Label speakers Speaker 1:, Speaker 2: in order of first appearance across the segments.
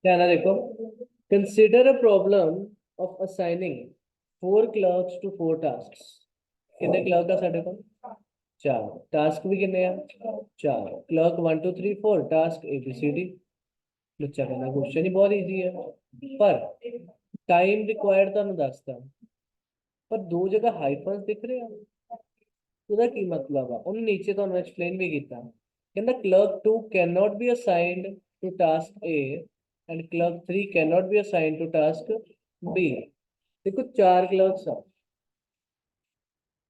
Speaker 1: ध्यान ਨਾਲ देखो, consider a problem of assigning 4 clerks to 4 tasks। कितने क्लर्क आ साढ़े को? चार। टास्क भी कितने आ? चार। Clerk 1 2 3 4, task ABCD। बच्चा कहना क्वेश्चन ही बहुत इजी है, पर टाइम रिक्वायर्ड ਤੁਹਾਨੂੰ ਦੱਸਦਾ, ਪਰ ਦੋ ਜਗ੍ਹਾ ਹਾਈਫਨਸ ਦਿਖ ਰਹੇ ਆ। ਉਹਦਾ ਕੀ ਮਤਲਬ ਆ? ਉਹਨੇ ਨੀਚੇ ਤੁਹਾਨੂੰ ਐਕਸਪਲੇਨ ਵੀ ਕੀਤਾ, ਕਹਿੰਦਾ clerk 2 cannot be assigned to task A and clerk 3 cannot be assigned to task B। देखो चार क्लर्क्स आ,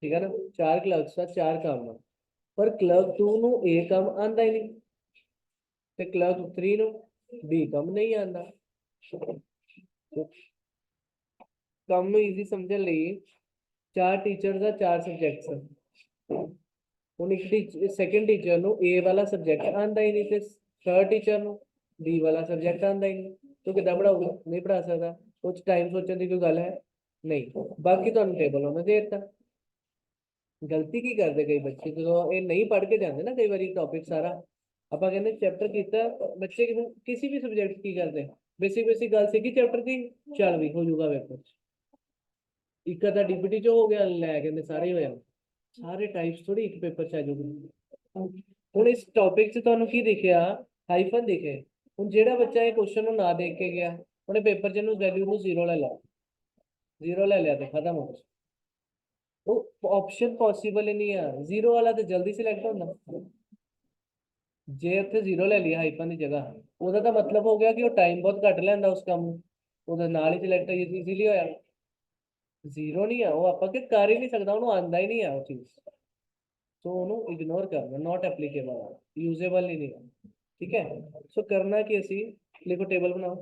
Speaker 1: ठीक है ना, चार क्लर्क्स आ, चार काम आ, पर क्लर्क 2 ਨੂੰ A ਕੰਮ ਆਂਦਾ ਹੀ ਨਹੀਂ ਤੇ क्लर्क 3 ਨੂੰ B ਕੰਮ ਨਹੀਂ ਆਂਦਾ। ਕੰਮ ਨੂੰ ਈਜ਼ੀ ਸਮਝਣ ਲਈ ਚਾਰ ਟੀਚਰਸ ਆ, ਚਾਰ ਸਬਜੈਕਟਸ ਆ। ਹੁਣ ਇੱਕ ਸੈਕੰਡ ਟੀਚਰ ਨੂੰ A ਵਾਲਾ ਸਬਜੈਕਟ ਆਂਦਾ ਹੀ ਨਹੀਂ ਤੇ ਥਰਡ ਟੀਚਰ ਨੂੰ B ਵਾਲਾ ਸਬਜੈਕਟ ਆਂਦਾ ਹੀ ਨਹੀਂ, ਤੂੰ ਕਿੱਦਾਂ ਪੜਾਊਗਾ? ਨਹੀਂ ਪੜਾ ਸਕਦਾ। ਉਹ 'ਚ ਟਾਈਮ ਸੋਚਣ ਦੀ ਕੋਈ ਗੱਲ ਹੈ ਨਹੀਂ। ਬਾਕੀ ਤੁਹਾਨੂੰ ਟੇਬਲ ਉਹਨੇ ਦੇ ਦਿੱਤਾ। ਗਲਤੀ ਕੀ ਕਰਦੇ ਕਈ ਬੱਚੇ, ਜਦੋਂ ਇਹ ਨਹੀਂ ਪੜ੍ਹ ਕੇ ਜਾਂਦੇ ਨਾ ਕਈ ਵਾਰੀ ਟੌਪਿਕ ਸਾਰਾ, ਆਪਾਂ ਕਹਿੰਦੇ ਚੈਪਟਰ ਕੀਤਾ, ਬੱਚੇ ਕਿਸੇ ਵੀ ਸਬਜੈਕਟ ਕੀ ਕਰਦੇ, ਬੇਸਿਕ ਬੇਸਿਕ ਗੱਲ ਸੀਗੀ ਚੈਪਟਰ ਦੀ, ਚੱਲ ਵੀ ਹੋ ਜਾਊਗਾ ਪੇਪਰ 'ਚ। ਇੱਕ ਅੱਧਾ DPT 'ਚ ਹੋ ਗਿਆ, ਲੈ ਕਹਿੰਦੇ ਸਾਰੇ ਹੀ ਹੋ ਜਾਣ। ਸਾਰੇ ਟਾਈਪਸ ਥੋੜੀ ਇੱਕ ਪੇਪਰ 'ਚ ਆ ਜਾਊਗੀ। ਹੁਣ ਇਸ ਟੌਪਿਕ 'ਚ ਤੁਹਾਨੂੰ ਕੀ ਦਿਖਿਆ? ਹਾਈਫਨ ਦਿਖੇ। ਹੁਣ ਜਿਹੜਾ ਬੱਚਾ ਇਹ ਕੁਐਸਚਨ ਨੂੰ ਨਾ ਦੇਖ ਕੇ ਗਿਆ, ਉਹਨੇ ਪੇਪਰ 'ਚ ਇਹਨੂੰ ਵੈਲਿਊ ਨੂੰ ਜ਼ੀਰੋ ਲੈ ਲਿਆ, ਜ਼ੀਰੋ ਲੈ ਲਿਆ ਤੇ ਖਤਮ ਹੋ ਗਿਆ। ਉਹ ਆਪਸ਼ਨ ਪੋਸੀਬਲ ਹੀ ਨਹੀਂ ਆ, ਜ਼ੀਰੋ ਵਾਲਾ ਤੇ ਜਲਦੀ ਸਿਲੈਕਟ ਹੁੰਦਾ। ਜੇ ਉੱਥੇ ਜ਼ੀਰੋ ਲੈ ਲਿਆ ਹਾਈਫਨ ਦੀ ਜਗ੍ਹਾ, ਉਹਦਾ ਤਾਂ ਮਤਲਬ ਹੋ ਗਿਆ ਕਿ ਉਹ ਟਾਈਮ ਬਹੁਤ ਘੱਟ ਲੈਂਦਾ ਉਸ ਕੰਮ ਨੂੰ, ਉਹਦੇ ਨਾਲ ਹੀ ਸਿਲੈਕਟ ਈਜ਼ੀਲੀ ਹੋਇਆ। ਜ਼ੀਰੋ ਨਹੀਂ ਆ ਉਹ, ਆਪਾਂ ਕਿ ਕਰ ਹੀ ਨਹੀਂ ਸਕਦਾ, ਉਹਨੂੰ ਆਂਦਾ ਹੀ ਨਹੀਂ ਆ ਉਹ ਚੀਜ਼, ਸੋ ਉਹਨੂੰ ਇਗਨੋਰ ਕਰਨਾ, ਨॉट ਐਪਲੀਕੇਬਲ ਆ, यूजेबल ही नहीं है। ठीक है, सो करना कि ਅਸੀਂ ਲਿਖੋ ਟੇਬਲ ਬਣਾਓ,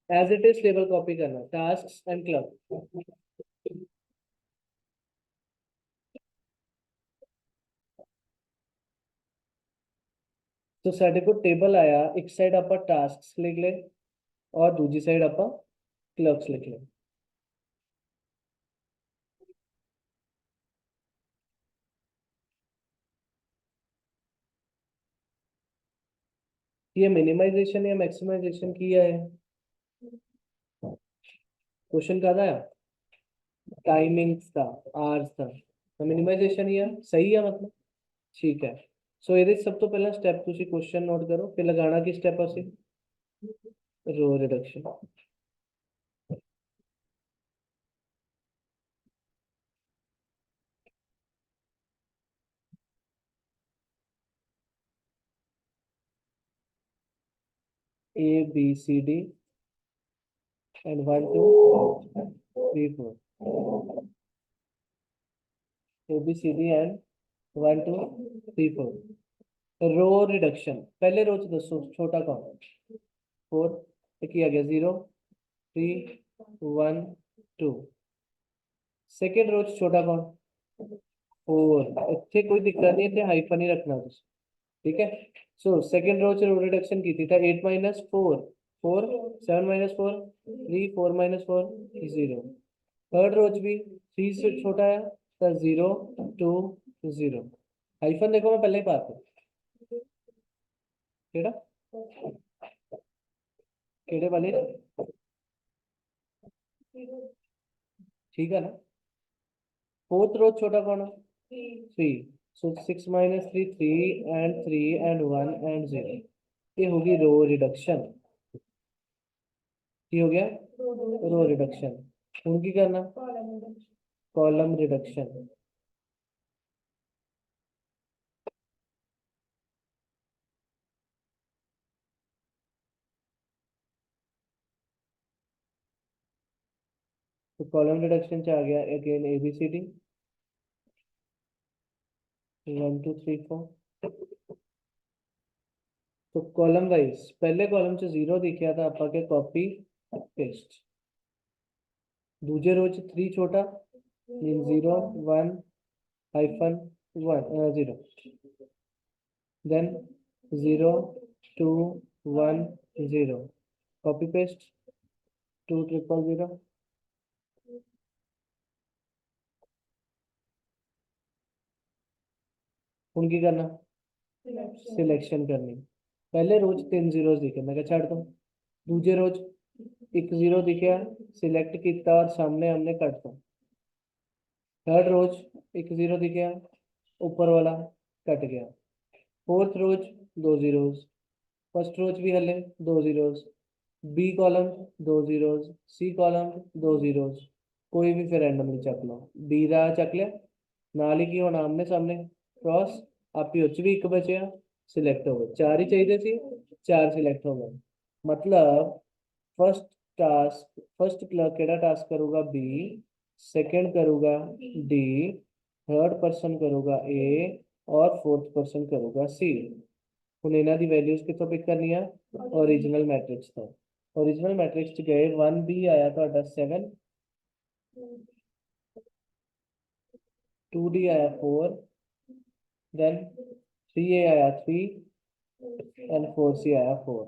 Speaker 1: as it is table copy करना, टास्क्स एंड क्लब। तो ਸਾਡੇ ਕੋਲ ਟੇਬਲ ਆਇਆ, ਇੱਕ ਸਾਈਡ ਆਪਾਂ ਟਾਸਕਸ ਲਿਖ ਲੈ और दूसरी साइड ਆਪਾਂ क्लब्स लिख ले। ये मिनिमाइजेशन या मैक्सिमाइजेशन किया है? क्वेश्चन का था टाइमिंग्स था, आवर्स था, तो मिनिमाइजेशन ही है, सही है मतलब। ठीक है, सो ये सब तो पहला स्टेप ਤੁਸੀਂ क्वेश्चन नोट करो, फिर लगाना की स्टेप ਅਸੀਂ रो reduction. ABCD and 1 2 3 4, ABCD and 1 2 3 4। Row reduction, पहले रो च दसो छोटा कौन? 4, एक ही आ गया 0 3 1 2। सेकेंड रो च छोटा कौन? 4। इतने कोई दिक्कत नहीं, इतने हाइफन ही रखना तुम, ठीक है। सो सेकेंड रो च रो रिडक्शन की थी, था 8 - 4 4, 7 - 4 3, 4 - 4 0। थर्ड रो च भी 3 से छोटा है तो 0 2 0। हाइफन देखो मैं पहले ही बात है, केड़ा केड़े वाले, ठीक है ना। फोर्थ रो छोटा कौन है? 3। सो 6 - 3 3 and 3 and 1 and 0। ये होगी रो रिडक्शन। ये हो गया रो रिडक्शन। उनकी करना कॉलम रिडक्शन। तो कॉलम रिडक्शन से आ गया अगेन ABCD 1 2 3 4। तो कॉलम वाइज पहले कॉलम से 0 दिखा था आपा के कॉपी पेस्ट, दूजे रो च 3 छोटा मीन 0 1 hyphen 1 0, then 0 2 1 0, copy paste 2 triple 0। उनकी करना सिलेक्शन करनी। पहले रोज 3 जीरोस दिखे, मैं क्या छाड़ दूं। दूजे रोज 1 जीरो दिखे, सिलेक्ट किया और सामने हमने कट दो। थर्ड रोज 1 जीरो दिखे, ऊपर वाला कट गया। Fourth rows 2 zeros, first rows भी हले 2 zeros, B column 2 zeros, C column 2 zeros. कोई भी फिर रैंडमली चक लो, बी ਦਾ ਚੱਕ ਲਿਆ, ਨਾਲ ਹੀ ਕੀ ਹੋਣਾ, ਆਮਨੇ ਸਾਹਮਣੇ क्रॉस। ਆਪੀ ਉੱਚ ਵੀ ਇੱਕ ਬਚਿਆ, ਸਿਲੈਕਟ ਹੋ ਗਏ। ਚਾਰ ਹੀ ਚਾਹੀਦੇ ਸੀ, ਚਾਰ ਸਿਲੈਕਟ ਹੋ ਗਏ। मतलब फर्स्ट टास्क, फर्स्ट क्लर्क केड़ा टास्क करूगा, बी। सेकंड करूगा डी, थर्ड पर्सन करूगा ए, और फोर्थ पर्सन करूगा सी। ਹੁਣ ਇਹਨਾਂ ਦੀ ਵੈਲਿਊਜ਼ ਕਿੱਥੋਂ ਪਿਕ ਕਰਨੀਆਂ, ओरिजिनल मैट्रिक्स ਤੋਂ। ओरिजिनल मैट्रिक्स ਚ ਗਏ, 1b ਆਇਆ ਤੁਹਾਡਾ 7, 2d आया 4, देन 3a आया 3, एंड 4c आया 4।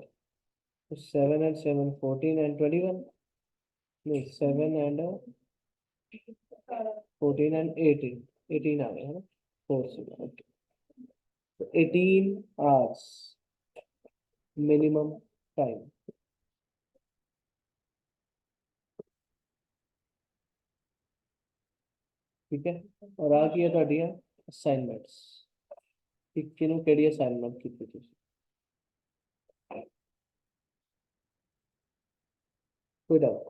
Speaker 1: तो 7 and 7 14 and 21, नहीं 7 and 14 and 18, 18 आ गया है ना, 4c। ओके, तो 18 आवर्स मिनिमम टाइम। ठीक है, और आ गई है ਤੁਹਾਡੀ ਅਸਾਈਨਮੈਂਟਸ ਕਿ ਕਿਹਨੂੰ ਕਿਹੜੀ ਅਸਾਈਨਮੈਂਟ ਕੀਤੀ ਤੁਸੀਂ, कोई डाउट?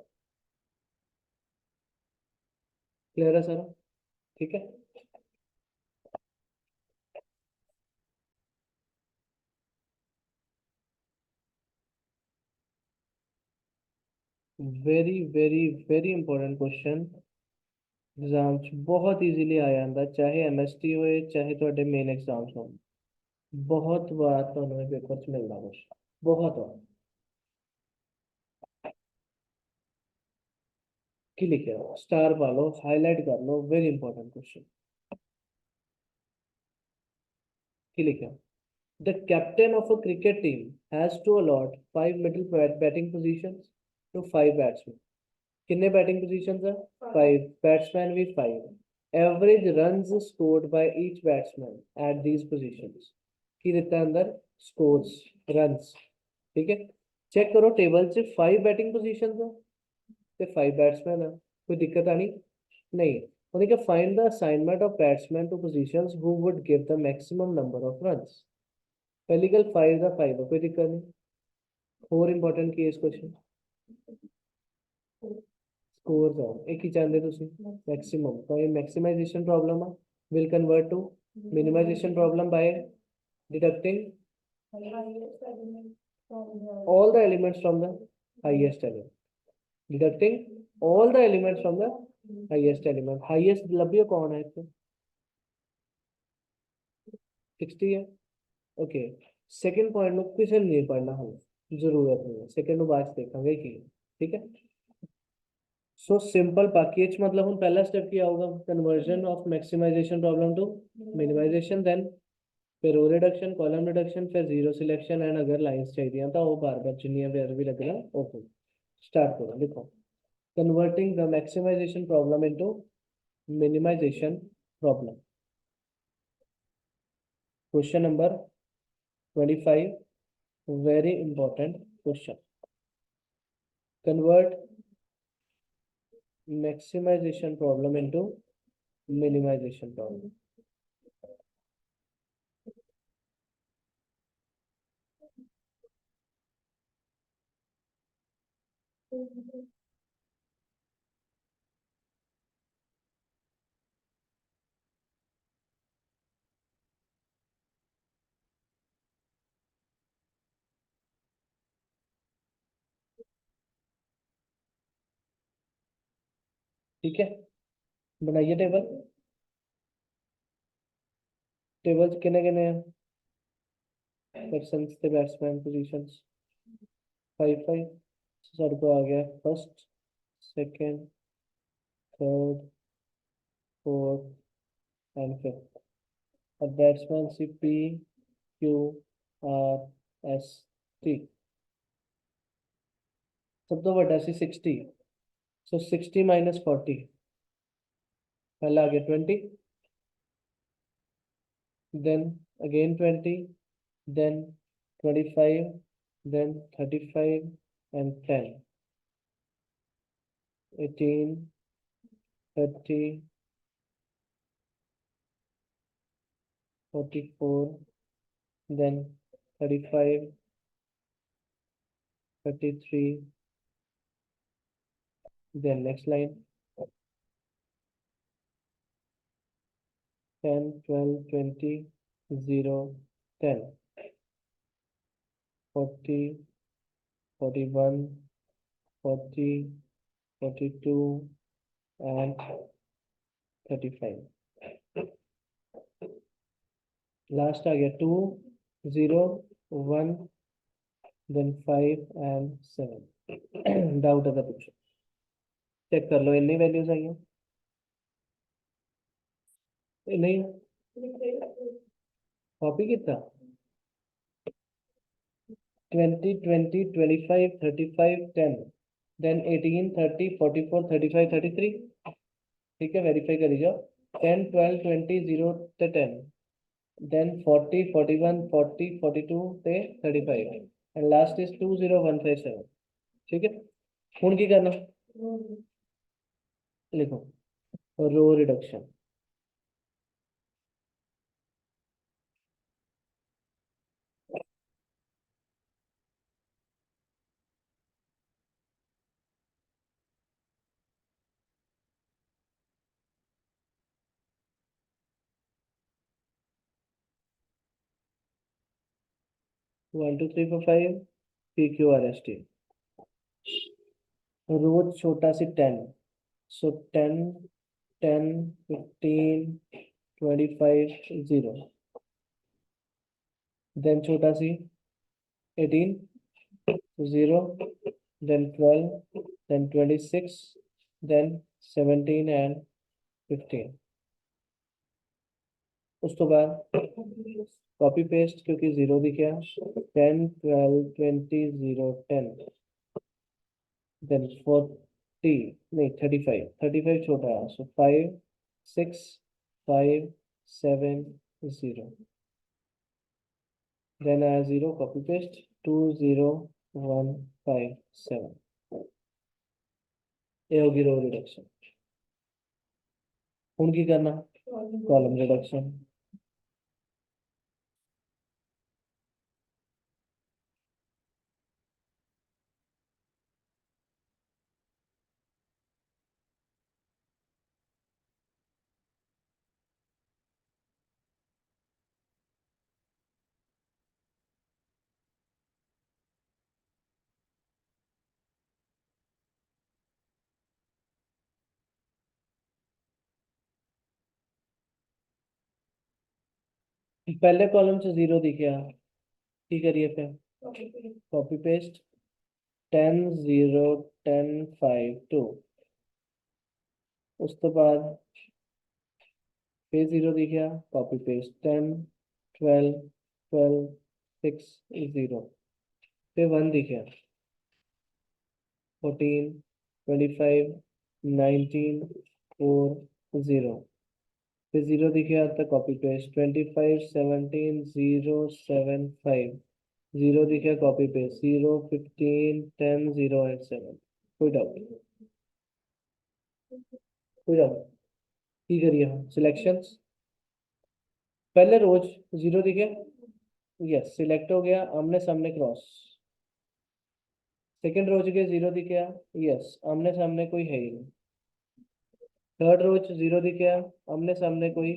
Speaker 1: क्लियर है सर? ठीक है, very very very important question. Exam च बहुत इजीली आ जाता, चाहे एमएसटी होए चाहे ਤੁਹਾਡੇ मेन एग्जाम्स हो। बहुत बार ਤੁਹਾਨੂੰ ਇਹ पेपर च मिलता कुछ, बहुत बार। की लिखे हो, स्टार पा लो, हाईलाइट कर लो, वेरी इंपॉर्टेंट क्वेश्चन। की लिखे हो, the captain of a cricket team has to allot 5 middle batting positions to 5 batsmen। कितने बैटिंग पोजीशंस है, 5, बैट्समैन भी 5। Average runs scored by each batsman at these positions. की देता है अंदर, स्कोर्स, रन्स। ठीक है, चेक करो टेबल से 5 बैटिंग पोजीशंस है ते 5 बैट्समैन है, कोई दिक्कत आनी नहीं। उन्हें क्या, find the assignment of batsman two positions who would give the maximum number of runs. पहली गल 5 का 5 है, कोई दिक्कत नहीं। और इंपॉर्टेंट की इस क्वेश्चन, स्कोर है एक ही चाहते ਤੁਸੀਂ मैक्सिमम, तो ये मैक्सिमाइजेशन प्रॉब्लम है, will convert to minimisation problem by deducting all the elements from the highest element, deducting all the elements from the highest element। highest लभ्य कौन है इसमें, 60 है। ओके, सेकंड पॉइंट में किसी ने नहीं पढ़ना, हम जरूरत नहीं है, सेकंड बाद देखेंगे कि। ठीक है, सो सिंपल पैकेज, मतलब हम पहला स्टेप किया होगा, conversion of maximisation problem to minimisation, then फिर रो रिडक्शन, कॉलम रिडक्शन, फिर जीरो सिलेक्शन, एंड अगर लाइंस चाहिए तो वो बार बार जिन्नियां फिर भी लगना। ओके, स्टार्ट करो, लिखो converting the maximisation problem into minimisation problem. Question number 25, very important question. Convert maximisation problem into minimisation problem. ठीक है, बनाइए टेबल। टेबल किने किने पर्सन थे, बैट्समैन पोजीशंस 5 5। सर को आ गया first, second, third, fourth and fifth. अब batsman C P Q R S T. सब तो बड़ा सी 60, सो 60 माइनस 40, पहला आ गया 20, then again 20, then 25, then 35 and 10, 18, 30, 44, then 35, 33, then next line 10, 12, 20, 0, 10, 40, 41, 40, 42 and 35. Last आ गया 2, 0, 1, then 5 and 7. डाउट अगर पूछो चेक कर लो इतनी वैल्यूज आई हैं नहीं कॉपी कितना 20, 20, 25, 35, 10, then 18, 30, 44, 35, 33. ठीक है वेरीफाई करी जाओ 10, 12, 20, 0 ते 10, then 40, 41, 40, 42 ते 35 and last is 20157. ठीक है ਹੁਣ ਕੀ करना लिखो रो रिडक्शन 1 2 3 4 5 PQRST रोज छोटा सी 10 so 10 10 15 25 0 then छोटा सी 18 0 then 12 then 26 then 17 and 15 उस तो बाद कॉपी पेस्ट क्योंकि 0 दिख गया 10 12 20 0 10 then 40 नहीं 35 छोटा है so 5 6 5 7 0 then I 0 copy paste 2 0 1 5 7 ये होगी रो रिडक्शन ਹੁਣ ਕੀ करना कॉलम रिडक्शन पहले कॉलम से 0 दिख गया की करिए फिर कॉपी पेस्ट 10 0 10 5 2 उस तो बाद फिर 0 दिख गया कॉपी पेस्ट 10 12 12 6 0 फिर 1 दिख गया 14 25 19 4 0 फिर 0 दिख गया तो कॉपी पेस्ट 25 17 0 7 5 0 दिख गया कॉपी पेस्ट 0 15 10 0 and 7 कोई डाउट की करिए हम सिलेक्शंस पहले रोज 0 दिखे यस सिलेक्ट हो गया आमने सामने क्रॉस सेकंड रोज के 0 दिखे यस आमने सामने कोई है ही नहीं थर्ड रोज 0 दिखे आमने सामने कोई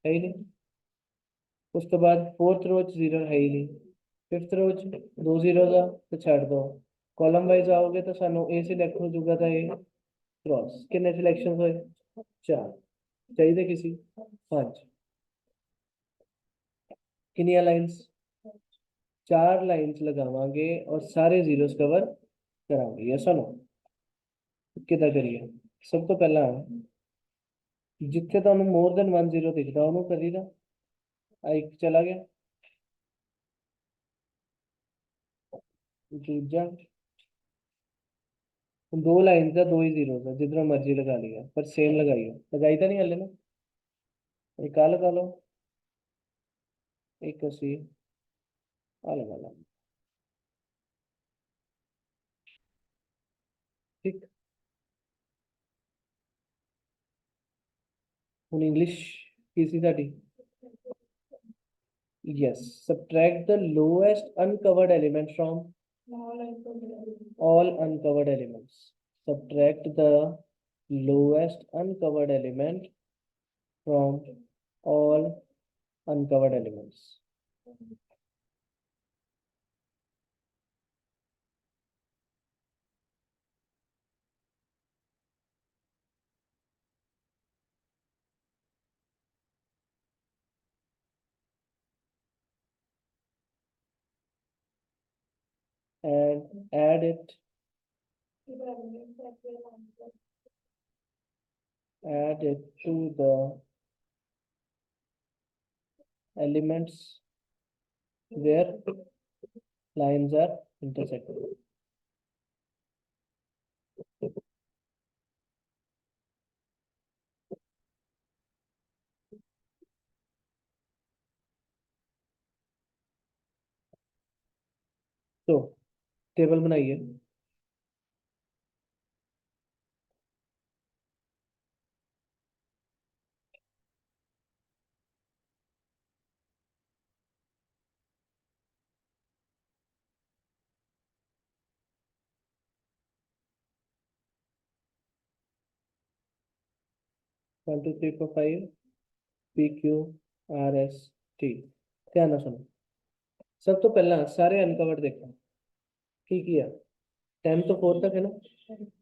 Speaker 1: है ही नहीं उस तो बाद फोर्थ रोज 0 है ही नहीं फिफ्थ रोज 2 0 का तो छाड़ दो कॉलम वाइज आओगे तो सानू ए सिलेक्ट हो चुका था ये क्रॉस कितने सिलेक्शन हुए 4 चाहिए किसी 5 किनिया लाइंस 4 लाइंस लगावांगे और सारे जीरोस कवर करांगे यस नो कितना करिए सब तो पहला जिथे तुहानू मोर देन 1 0 दिखता ओनू करी दा एक चला गया दूजा 2 लाइन का 2 ही जीरो था जिधर मर्जी लगा लिया पर सेम लगाइए लगाई तो नहीं हले ना एक आ लगा लो एक अस्सी अलग अलग। ठीक। ਹੁਣ इंग्लिश की सी साडी। Yes, subtract the lowest uncovered element from all uncovered elements. Subtract the lowest uncovered element from all uncovered elements. And add it to the elements where lines are intersecting. तो टेबल बनाइए। One two three four five P Q R S T. ध्यान ਨਾਲ सुनो। सब तो पहला सारे uncovered देखो की किया। 10 तो 4 तक है ना।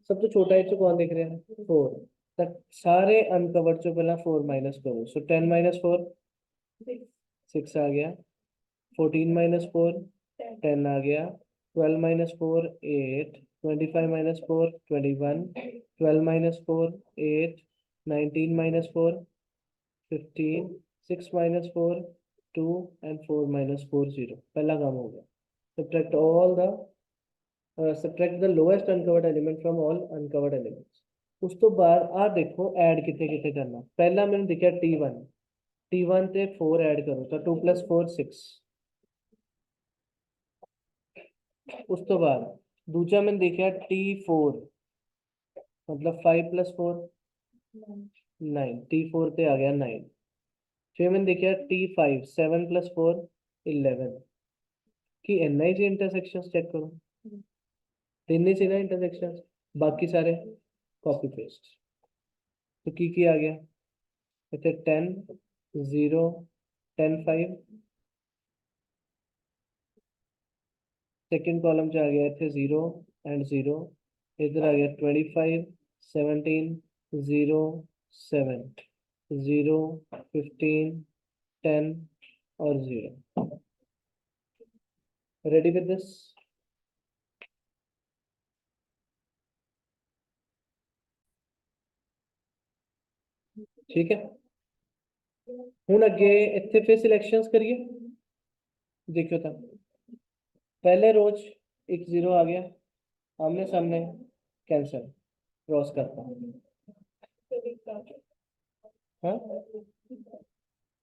Speaker 1: सब तो छोटा है कौन देख रहे हैं 4 तक। सारे अनकवर्ड चो पहला 4 माइनस करो। सो 10 माइनस 4 6 आ गया। 14 माइनस 4 10 आ गया। 12 minus 4 8। 25 minus 4 21। 12 minus 4 8। 19 minus 4 15। 6 minus 4 2 and 4 minus 4 0। पहला काम हो गया। subtract the lowest uncovered element from all uncovered elements। उस तो बाद आ देखो ऐड कितने कितने करना। पहला मैंने दिखा T1 ते 4 ऐड करो तो 2 + 4 6। उस तो बाद दूसरा मैंने देखा T4 मतलब 5 + 4 9। T4 ते आ गया 9। फिर मैंने देखा T5 7 + 4 11 कि एन आई इंटरसेक्शन चेक करो। तीन ही सी ना इंटरसेक्शन बाकी सारे कॉपी पेस्ट। तो की आ गया इतने 10 0 10 5। सेकंड कॉलम च आ गया इतने 0 एंड 0। इधर आ गया 25 17 0 7 0 15 10 और 0। Ready with this. ठीक है। हूँ अगे इतने फिर सिलेक्शंस करिए। देखियो तो पहले रोज एक 0 आ गया आमने सामने कैंसिल क्रॉस करता। हाँ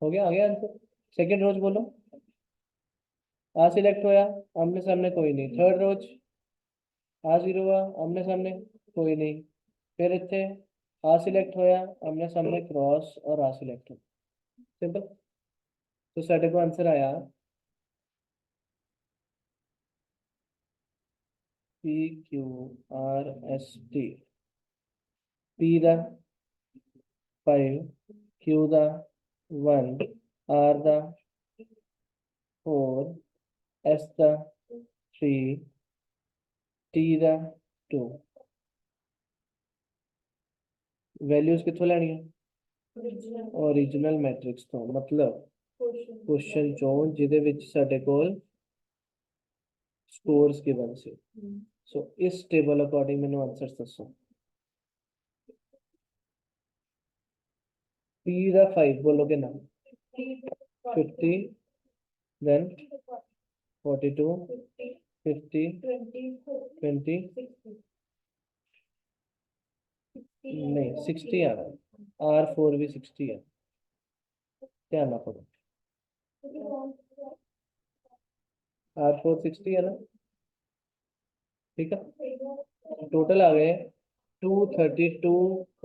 Speaker 1: हो गया आ गया आंसर। सेकंड रोज बोलो आ सिलेक्ट होया आमने सामने कोई नहीं। थर्ड रोज आ 0 हुआ आमने सामने कोई नहीं। फिर इतने आ सिलेक्ट होया आमने सामने क्रॉस और आ सिलेक्ट हो। सिंपल। तो साढ़े को आंसर आया P Q R S T. P दा 5 क्यू दा 1 आर दा 4 एस दा 3 टी दा 2। वैल्यूज कितों लैनी है ओरिजिनल मैट्रिक्स तो मतलब क्वेश्चन चो जिदे विच साडे कोल स्कोर्स गिवन से। सो इस टेबल अकॉर्डिंग मैंने आंसर्स दसो। पी दा 5 बोलोगे ना 50 देन 42 50 20 नहीं 60 आ रहा है। R4 भी 60 है। ध्यान ना करो। R460 है ना, ठीक है। टोटल आ गए 232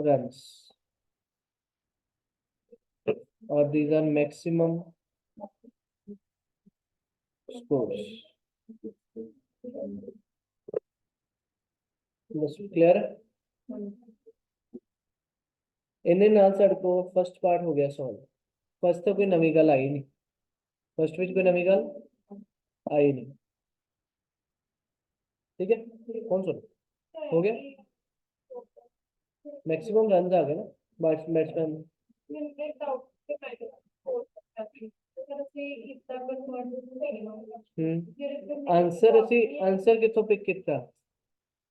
Speaker 1: रन्स और these are maximum scores. Clear है? इन्हें नाल साडे को फर्स्ट पार्ट हो गया सॉल्व। फर्स्ट तो कोई नवी गल आई नहीं, फर्स्ट में कोई नवी गल आई नहीं, ठीक है। कौन सुन हो गया, मैक्सिमम रन आ गए ना बैट्समैन। आंसर ਅਸੀਂ आंसर कितों पिक किया?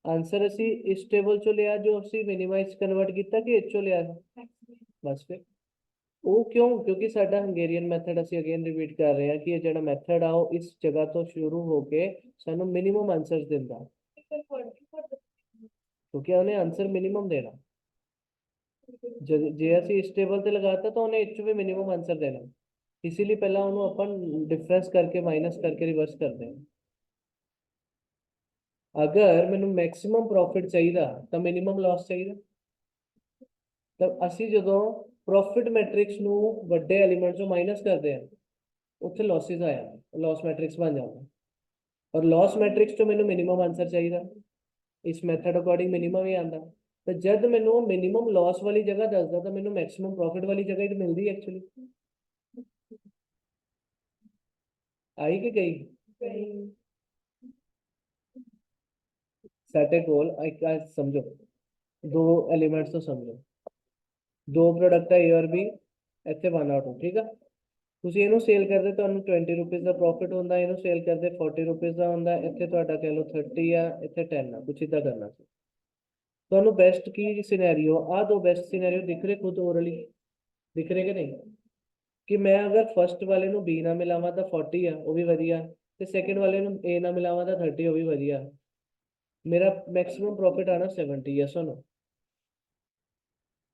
Speaker 1: आंसर ਅਸੀਂ इस टेबल चो लिया जो ਅਸੀਂ मिनिमाइज कन्वर्ट किया कि इस चो लिया? बस फिर ਉਹ ਕਿਉਂ? ਕਿਉਂਕਿ ਸਾਡਾ ਹੰਗੇਰੀਅਨ ਮੈਥਡ ਅਸੀਂ ਅਗੇਨ ਰਿਪੀਟ ਕਰ ਰਹੇ ਹਾਂ ਕਿ ਇਹ ਜਿਹੜਾ ਮੈਥਡ ਆ ਉਹ ਇਸ ਜਗ੍ਹਾ ਤੋਂ ਸ਼ੁਰੂ ਹੋ ਕੇ ਸਾਨੂੰ ਮਿਨੀਮਮ ਆਨਸਰਸ ਦਿੰਦਾ, ਕਿਉਂਕਿ ਉਹਨੇ ਆਨਸਰ ਮਿਨੀਮਮ ਦੇਣਾ। ਜੇ ਅਸੀਂ ਇਸ ਟੇਬਲ ਤੇ ਲਗਾਤਾ ਤਾਂ ਉਹਨੇ ਇਹ 'ਚੋਂ ਵੀ ਮਿਨੀਮਮ ਆਨਸਰ ਦੇਣਾ, ਇसीलिए ਪਹਿਲਾਂ ਉਹਨੂੰ ਆਪਾਂ ਡਿਫਰੈਂਸ ਕਰਕੇ ਮਾਈਨਸ ਕਰਕੇ ਰਿਵਰਸ ਕਰਦੇ ਹਾਂ। ਅਗਰ ਮੈਨੂੰ ਮੈਕਸਿਮਮ ਪ੍ਰੋਫਿਟ ਚਾਹੀਦਾ ਤਾਂ ਮਿਨੀਮਮ ਲਾਸ ਚਾਹੀਦਾ, ਤਾਂ ਅਸੀਂ ਜਦੋਂ ਪ੍ਰੋਫਿਟ ਮੈਟ੍ਰਿਕਸ ਨੂੰ ਵੱਡੇ ਐਲੀਮੈਂਟ ਚੋਂ ਮਾਈਨਸ ਕਰਦੇ ਹਾਂ ਉੱਥੇ ਲੌਸਿਸ ਆ ਜਾਂਦੇ, ਲੌਸ ਮੈਟ੍ਰਿਕਸ ਬਣ ਜਾਂਦਾ। ਔਰ ਲੌਸ ਮੈਟ੍ਰਿਕਸ ਚੋਂ ਮੈਨੂੰ ਮਿਨੀਮਮ ਆਨਸਰ ਚਾਹੀਦਾ, ਇਸ ਮੈਥਡ ਅਕੋਰਡਿੰਗ ਮਿਨੀਮਮ ਹੀ ਆਉਂਦਾ। ਤਾਂ ਜਦ ਮੈਨੂੰ ਮਿਨੀਮਮ ਲੌਸ ਵਾਲੀ ਜਗ੍ਹਾ ਦੱਸਦਾ ਤਾਂ ਮੈਨੂੰ ਮੈਕਸਿਮਮ ਪ੍ਰੋਫਿਟ ਵਾਲੀ ਜਗ੍ਹਾ ਹੀ ਮਿਲਦੀ ਐਕਚੁਅਲੀ। ਆਈ ਕਿ ਗਈ? ਸਾਡੇ ਕੋਲ ਇੱਕ ਸਮਝੋ, ਦੋ ਐਲੀਮੈਂਟਸ ਤੋਂ ਸਮਝੋ, ਦੋ ਪ੍ਰੋਡਕਟ ਹੈ A ਔਰ B, ਇੱਥੇ 1 ਆਊਟ 2, ਠੀਕ ਆ। ਤੁਸੀਂ ਇਹਨੂੰ ਸੇਲ ਕਰਦੇ ਤੁਹਾਨੂੰ 20 ਰੁਪਏ ਦਾ ਪ੍ਰੋਫਿਟ ਹੁੰਦਾ, ਇਹਨੂੰ ਸੇਲ ਕਰਦੇ 40 ਰੁਪਏ ਦਾ ਹੁੰਦਾ, ਇੱਥੇ ਤੁਹਾਡਾ ਕਹਿ ਲਓ 30 ਆ, ਇੱਥੇ 10 ਆ, ਕੁਛ ਇਦਾਂ ਕਰਨਾ ਸੀ। ਤੁਹਾਨੂੰ ਬੈਸਟ ਕੀ ਸਿਨੈਰੀਓ, ਆ ਦੋ ਬੈਸਟ ਸਿਨੈਰੀਓ ਦਿਖ ਰਹੇ ਖੁਦ ਓਰਲੀ, ਦਿਖ ਰਹੇ ਕਿ ਨਹੀਂ? ਕਿ ਮੈਂ ਅਗਰ ਫਸਟ ਵਾਲੇ ਨੂੰ B ਨਾਲ ਮਿਲਾਵਾਂ ਤਾਂ 40 ਆ, ਉਹ ਵੀ ਵਧੀਆ, ਤੇ ਸੈਕਿੰਡ ਵਾਲੇ ਨੂੰ A ਨਾਲ ਮਿਲਾਵਾਂ ਤਾਂ 30, ਉਹ ਵੀ ਵਧੀਆ। ਮੇਰਾ ਮੈਕਸਿਮਮ ਪ੍ਰੋਫਿਟ ਆਣਾ 70 ਆ। ਸੁਣੋ,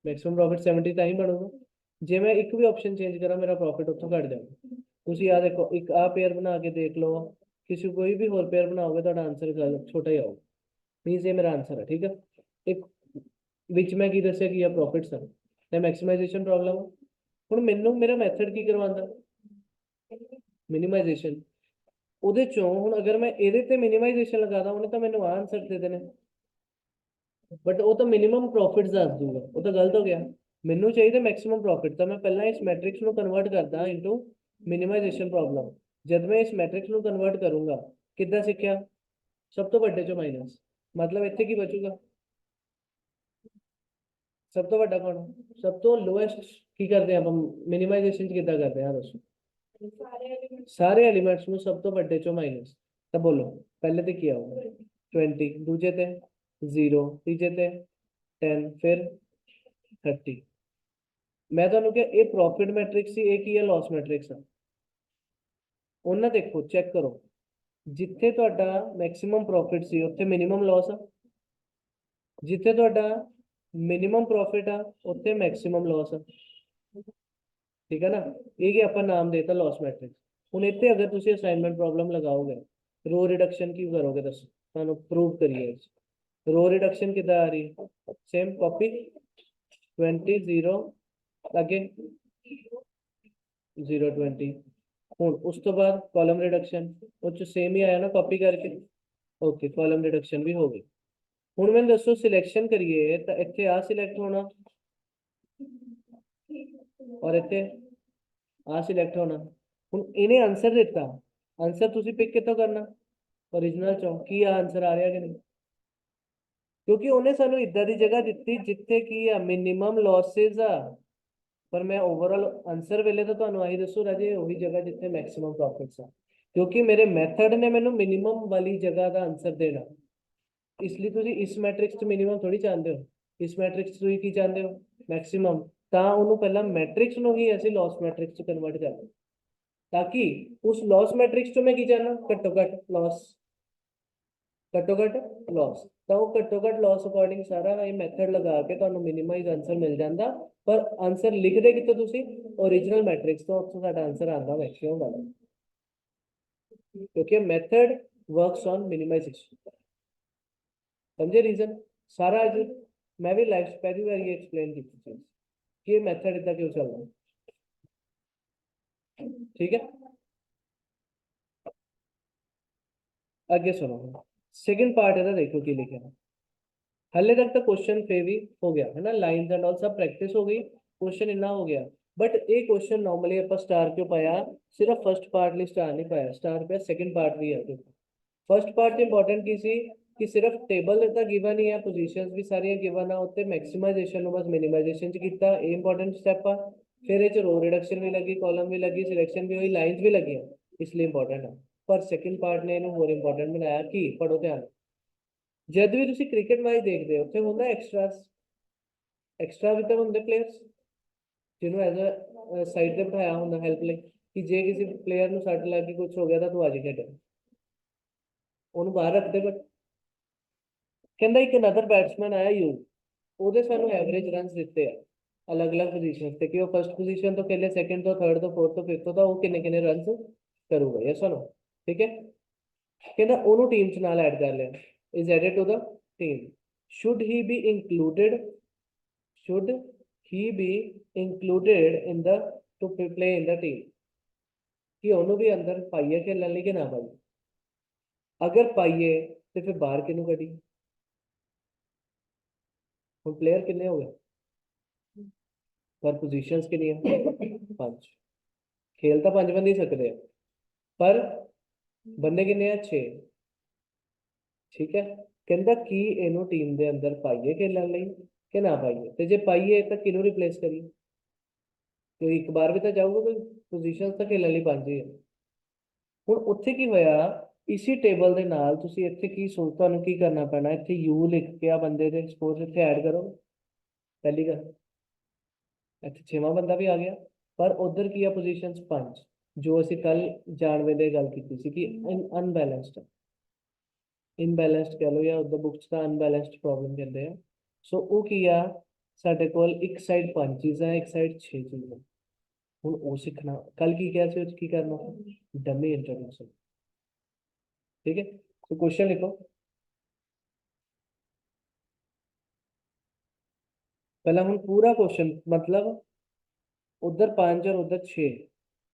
Speaker 1: ਮੈਕਸਿਮਮ ਪ੍ਰੋਫਿਟ 70 ਤਾਂ ਹੀ ਬਣੂਗਾ ਜੇ ਮੈਂ ਇੱਕ ਵੀ ਆਪਸ਼ਨ ਚੇਂਜ ਕਰਾਂ, ਮੇਰਾ ਪ੍ਰੋਫਿਟ ਉੱਥੋਂ ਘਟ ਜਾਊਗਾ। ਤੁਸੀਂ ਆ ਦੇਖੋ, ਇੱਕ ਆ ਪੇਅਰ ਬਣਾ ਕੇ ਦੇਖ ਲਓ, ਕਿਸੇ ਕੋਈ ਵੀ ਹੋਰ ਪੇਅਰ ਬਣਾਓਗੇ ਤੁਹਾਡਾ ਆਨਸਰ ਛੋਟਾ ਹੀ ਆਊਗਾ। ਮੀਨਸ ਇਹ ਮੇਰਾ ਆਨਸਰ ਹੈ, ਠੀਕ ਹੈ। ਇੱਕ ਵਿੱਚ ਮੈਂ ਕੀ ਦੱਸਿਆ ਕਿ ਆ ਪ੍ਰੋਫਿਟਸ ਆ ਤੇ ਮੈਕਸਿਮਾਈਜ਼ੇਸ਼ਨ ਪ੍ਰੋਬਲਮ ਆ। ਹੁਣ ਮੈਨੂੰ ਮੇਰਾ ਮੈਥਡ ਕੀ ਕਰਵਾਉਂਦਾ? ਮਿਨੀਮਾਈਜ਼ੇਸ਼ਨ। ਉਹਦੇ ਚੋਂ ਹੁਣ ਅਗਰ ਮੈਂ ਇਹਦੇ ਤੇ ਮਿਨੀਮਾਈਜ਼ੇਸ਼ਨ ਲਗਾਦਾ ਉਹਨੇ ਤਾਂ ਮੈਨੂੰ ਆਨਸਰ ਦੇ ਦੇਣੇ, ਬਟ ਉਹ ਤਾਂ ਮਿਨੀਮਮ ਪ੍ਰੋਫਿਟਸ ਦੱਸ ਦੂਗਾ, ਉਹ ਤਾਂ ਗਲਤ ਹੋ ਗਿਆ। ਮੈਨੂੰ ਚਾਹੀਦਾ ਮੈਕਸਿਮਮ ਪ੍ਰੋਫਿਟ, ਤਾਂ ਮੈਂ ਪਹਿਲਾਂ ਇਸ ਮੈਟ੍ਰਿਕਸ ਨੂੰ ਕਨਵਰਟ ਕਰਦਾ ਇਨਟੂ ਮਿਨੀਮਾਈਜ਼ੇਸ਼ਨ ਪ੍ਰੋਬਲਮ। ਜਦ ਮੈਂ ਇਸ ਮੈਟ੍ਰਿਕਸ ਨੂੰ ਕਨਵਰਟ ਕਰੂੰਗਾ, ਕਿੱਦਾਂ ਸਿੱਖਿਆ? ਸਭ ਤੋਂ ਵੱਡੇ ਚੋਂ ਮਾਈਨਸ, ਮਤਲਬ ਇੱਥੇ ਕੀ ਬਚੂਗਾ? ਸਭ ਤੋਂ ਵੱਡਾ ਕੌਣ? ਸਭ ਤੋਂ ਲੋਐਸਟ ਕੀ ਕਰਦੇ ਆਪਾਂ ਮਿਨੀਮਾਈਜ਼ੇਸ਼ਨ ਚ ਕਿੱਦਾਂ ਕਰਦੇ ਆ ਦੱਸੋ? ਸਾਰੇ ਐਲੀਮੈਂਟਸ ਨੂੰ ਸਭ ਤੋਂ ਵੱਡੇ ਚੋਂ ਮਾਈਨਸ। ਤਾਂ ਬੋਲੋ ਪਹਿਲੇ ਤੇ ਕੀ ਆਊਗਾ? 20, ਦੂਜੇ ਤੇ 0, ਤੀਜੇ ਤੇ 10, ਫਿਰ 30। ਮੈਂ ਤੁਹਾਨੂੰ ਕਿਹਾ ਇਹ ਪ੍ਰੋਫਿਟ ਮੈਟ੍ਰਿਕਸ ਸੀ, ਇਹ ਕੀ ਹੈ? ਲਾਸ ਮੈਟ੍ਰਿਕਸ ਆ। ਉਹਨਾਂ ਦੇਖੋ ਚੈੱਕ ਕਰੋ, ਜਿੱਥੇ ਤੁਹਾਡਾ ਮੈਕਸਿਮਮ ਪ੍ਰੋਫਿਟ ਸੀ ਉੱਥੇ ਮਿਨੀਮਮ ਲਾਸ ਆ, ਜਿੱਥੇ ਤੁਹਾਡਾ ਮਿਨੀਮਮ ਪ੍ਰੋਫਿਟ ਆ ਉੱਥੇ ਮੈਕਸਿਮਮ ਲਾਸ ਆ, ਠੀਕ ਹੈ ਨਾ। ਇਹ ਕਿ ਆਪਾਂ ਨਾਮ ਦੇਤਾ ਲਾਸ ਮੈਟ੍ਰਿਕਸ। ਹੁਣ ਇੱਥੇ ਅਗਰ ਤੁਸੀਂ ਅਸਾਈਨਮੈਂਟ ਪ੍ਰੋਬਲਮ ਲਗਾਓਗੇ, ਰੋ ਰਿਡਕਸ਼ਨ ਕੀ ਕਰੋਗੇ ਦੱਸੋ? ਤੁਹਾਨੂੰ ਪ੍ਰੂਵ ਕਰੀਏ। रो रिडक्शन कितना आ रही है? सेम कॉपी 20 0 आगे 0 20। ਹੁਣ ਉਸ ਤੋਂ ਬਾਅਦ ਕਾਲਮ ਰਿਡਕਸ਼ਨ, ਉਹ ਚ ਸੇਮ ਹੀ ਆਇਆ ਨਾ ਕਾਪੀ ਕਰਕੇ। ਓਕੇ, ਕਾਲਮ ਰਿਡਕਸ਼ਨ ਵੀ ਹੋ ਗਈ। ਹੁਣ ਮੈਨੂੰ ਦੱਸੋ ਸਿਲੈਕਸ਼ਨ ਕਰੀਏ ਤਾਂ ਇੱਥੇ ਆ ਸਿਲੈਕਟ ਹੋਣਾ ਔਰ ਇੱਥੇ ਆ ਸਿਲੈਕਟ ਹੋਣਾ। ਹੁਣ ਇਹਨੇ ਆਨਸਰ ਦਿੱਤਾ, ਆਨਸਰ ਤੁਸੀਂ ਪਿਕ ਕਿੱਥੋਂ ਕਰਨਾ? ओरिजिनल ਚੋਂ। ਕੀ ਆਨਸਰ ਆ ਰਿਹਾ ਕਿ ਨਹੀਂ? ਕਿਉਂਕਿ ਉਹਨੇ ਸਾਨੂੰ ਇਦਾਂ ਦੀ ਜਗ੍ਹਾ ਦਿੱਤੀ ਜਿੱਥੇ ਕੀ ਆ ਮਿਨੀਮਮ ਲਾਸਸ ਆ, ਪਰ ਮੈਂ ਓਵਰਆਲ ਆਨਸਰ ਵੇਲੇ ਤਾਂ ਤੁਹਾਨੂੰ ਆਹੀ ਦੱਸੋ ਰਾਜੇ, ਉਹੀ ਜਗ੍ਹਾ ਜਿੱਥੇ ਮੈਕਸਿਮਮ ਪ੍ਰੋਫਿਟਸ ਆ, ਕਿਉਂਕਿ ਮੇਰੇ ਮੈਥਡ ਨੇ ਮੈਨੂੰ ਮਿਨੀਮਮ ਵਾਲੀ ਜਗ੍ਹਾ ਦਾ ਆਨਸਰ ਦੇਣਾ। ਇਸ ਲਈ ਤੁਸੀਂ ਇਸ ਮੈਟ੍ਰਿਕਸ 'ਚ ਮਿਨੀਮਮ ਥੋੜੀ ਚਾਹੁੰਦੇ ਹੋ, ਇਸ ਮੈਟ੍ਰਿਕਸ 'ਚ ਤੁਸੀਂ ਕੀ ਚਾਹੁੰਦੇ ਹੋ? ਮੈਕਸਿਮਮ। ਤਾਂ ਉਹਨੂੰ ਪਹਿਲਾਂ ਮੈਟ੍ਰਿਕਸ ਨੂੰ ਹੀ ਅਸੀਂ ਲਾਸ ਮੈਟ੍ਰਿਕਸ 'ਚ ਕਨਵਰਟ ਕਰਦੇ, ਤਾਂ ਕਿ ਉਸ ਲਾਸ ਮੈਟ੍ਰਿਕਸ 'ਚੋਂ ਮੈਂ ਕੀ ਚਾਹਨਾ? ਘੱਟੋ ਘੱਟ ਲਾਸ, ਘੱਟੋ ਘੱਟ ਲਾਸ। ਤਾਂ ਉਹ ਘੱਟੋ ਘੱਟ ਲਾਸ ਅਕੋਰਡਿੰਗ ਸਾਰਾ ਇਹ ਮੈਥਡ ਲਗਾ ਕੇ ਤੁਹਾਨੂੰ ਮਿਨੀਮਾਈਜ਼ ਆਨਸਰ ਮਿਲ ਜਾਂਦਾ। ਪਰ ਆਨਸਰ ਲਿਖਦੇ ਕਿੱਥੋਂ ਤੁਸੀਂ? ओरिजिनल मैट्रिक्स तो साडा आंसर आंदा मैक्सिमम वाला। क्योंकि मेथड वर्क्स ऑन मिनिमाइजेशन। समझे रीजन सारा? अज मैं भी लाइफ पहली बार ये एक्सप्लेन की चीज कि ये मेथड इतना क्यों चल रहा है। ठीक है, आगे सुनो। सेकंड पार्ट है ना, देखो कि लिखे हैं। हले तक तो क्वेश्चन पे भी हो गया है ना, लाइंस एंड ऑल सब प्रैक्टिस हो गई, क्वेश्चन इतना हो गया। बट एक क्वेश्चन नॉर्मली आप स्टार क्यों पाया? सिर्फ फर्स्ट पार्ट ਲਈ स्टार नहीं पाया, स्टार पे सेकंड पार्ट भी है। फर्स्ट पार्ट इंपॉर्टेंट की सी कि सिर्फ टेबल ਤਾਂ ਗਿਵਨ ਹੀ ਹੈ, ਪੋਜੀਸ਼ਨਸ ਵੀ ਸਾਰੀਆਂ ਗਿਵਨ ਆ, ਉੱਤੇ ਮੈਕਸਿਮਾਈਜੇਸ਼ਨ ਨੂੰ ਬਸ ਮਿਨੀਮਾਈਜੇਸ਼ਨ ਚ ਕੀਤਾ, ਇਹ ਇੰਪॉर्टेंट ਸਟੈਪ ਆ। ਫਿਰ ਇਹ ਚ ਰੋ ਰਿਡਕਸ਼ਨ ਵੀ ਲੱਗੀ, ਕਾਲਮ ਵੀ ਲੱਗੀ, ਸਿਲੈਕਸ਼ਨ ਵੀ ਹੋਈ, ਲਾਈਨਸ ਵੀ ਲੱਗੀਆਂ, ਇਸ ਲਈ ਇੰਪॉर्टेंट ਆ। ਪਰ ਸੈਕੰਡ ਪਾर्ट ਨੇ ਇਹਨੂੰ ਹੋਰ ਇੰਪॉर्टेंट ਬਣਾਇਆ। ਕੀ ਪੜੋ ਧਿਆਨ। ਜਦ ਵੀ ਤੁਸੀਂ ਕ੍ਰਿਕਟ ਮੈਚ ਦੇਖਦੇ ਹੋ ਉੱਥੇ ਹੁੰਦਾ ਐਕਸਟਰਾਸ, ਐਕਸਟਰਾ ਵੀ ਤਾਂ ਹੁੰਦੇ ਪਲੇਅਰਸ ਜਿਹਨੂੰ ਐਜ਼ ਅ ਸਾਈਡ ਤੇ ਬਿਠਾਇਆ ਹੁੰਦਾ ਹੈਲਪ ਲਈ, ਕਿ ਜੇ ਕਿਸੇ ਪਲੇਅਰ ਨੂੰ ਸੱਟ ਲੱਗ ਗਈ ਕੁਝ ਹੋ ਗਿਆ ਤਾਂ ਤੂੰ ਆ ਜਾ ਖੇਡ, ਉਹਨੂੰ ਬਾਹਰ ਰੱਖਦੇ। ਬਟ ਕਹਿੰਦਾ ਇੱਕ ਅਨਦਰ ਬੈਟਸਮੈਨ ਆਇਆ ਯੂ, ਉਹਦੇ ਸਾਨੂੰ ਐਵਰੇਜ ਰਨਸ ਦਿੱਤੇ ਆ ਅਲੱਗ-ਅਲੱਗ ਪੋਜੀਸ਼ਨਸ ਤੇ, ਕਿ ਉਹ ਫਸਟ ਪੋਜੀਸ਼ਨ ਤੋਂ ਖੇਲੇ, ਸੈਕੰਡ ਤੋਂ, ਥਰਡ ਤੋਂ, ਫੋਰਥ ਤੋਂ, ਫਿਫਥ ਤੋਂ, ਤਾਂ ਉਹ ਕਿੰਨੇ ਰਨਸ ਕਰੂਗਾ। ਯੈਸ ਔਰ ਨੋ? ਠੀਕ ਹੈ, ਕਹਿੰਦਾ ਉਹਨੂੰ ਟੀਮ ਚ ਨਾਲ ਐਡ ਕਰ ਲਿਆ, is added to the team. should he be included, should he be included in the to play in the team, ਕਿ ਉਹਨੂੰ ਵੀ ਅੰਦਰ ਪਾਈਏ ਖੇਲਣ ਲਈ ਕਿ ਨਾ ਪਾਈਏ? ਅਗਰ ਪਾਈਏ ਤੇ ਫਿਰ ਬਾਹਰ ਕਿਹਨੂੰ ਕੱਢੀ? ਹੁਣ ਪਲੇਅਰ ਕਿੰਨੇ ਹੋ ਗਏ ਪਰ ਪੋਜੀਸ਼ਨਸ ਕਿੰਨੀਆਂ? 5। खेल तो 5 बंदे ही सकते हैं, पर बंदे किन्ने आ? 6। ठीक है, कहता कि इनू टीम के अंदर पाइए खेलने ਲਈ कि ना पाइए, तो जे पाइए तो किनू रिप्लेस करिए? तो एक बार भी तो जाऊगा, कोई पोजीशन तो खेलने ਲਈ 5 ही है। ਹੁਣ ਉੱਥੇ ਕੀ ਹੋਇਆ, ਇसी ਟੇਬਲ ਦੇ ਨਾਲ ਤੁਸੀਂ ਇੱਥੇ ਕੀ ਸੋਚ, ਤੁਹਾਨੂੰ ਕੀ ਕਰਨਾ ਪੈਣਾ, ਇੱਥੇ ਯੂ ਲਿਖ ਕੇ ਆ ਬੰਦੇ ਦੇ ਸਪੋਜ਼ ਇੱਥੇ ਐਡ ਕਰੋ। ਪਹਿਲੀ ਗੱਲ, ਇੱਥੇ 6ਵਾਂ ਬੰਦਾ ਵੀ ਆ ਗਿਆ, ਪਰ ਉਧਰ ਕੀ ਆ ਪੋਜੀਸ਼ਨਸ 5, ਜੋ ਅਸੀਂ ਕੱਲ ਜਾਣਵੇਂ ਦੇ ਗੱਲ ਕੀਤੀ ਸੀ ਕਿ ਅਨਬੈਲੈਂਸਡ, ਇਨਬੈਲੈਂਸਡ ਕਹ ਲਓ, ਜਾਂ ਉਹਦਾ ਬੁੱਕਸ ਦਾ ਅਨਬੈਲੈਂਸਡ ਪ੍ਰੋਬਲਮ ਕਹਿੰਦੇ ਆ। ਸੋ ਉਹ ਕੀ ਆ, ਸਾਡੇ ਕੋਲ ਇੱਕ ਸਾਈਡ 5 ਚੀਜ਼ਾਂ, ਇੱਕ ਸਾਈਡ 6 ਚੀਜ਼ਾਂ। ਹੁਣ ਉਹ ਸਿੱਖਣਾ, ਕੱਲ ਕੀ ਕਿਹਾ ਸੀ ਉਹ 'ਚ ਕੀ ਕਰਨਾ, ਡਮੀ ਇੰਟਰੋਡਕਸ਼ਨ। ठीक है, तो क्वेश्चन लिखो। पहला हम पूरा क्वेश्चन, मतलब उधर 5 और उधर 6,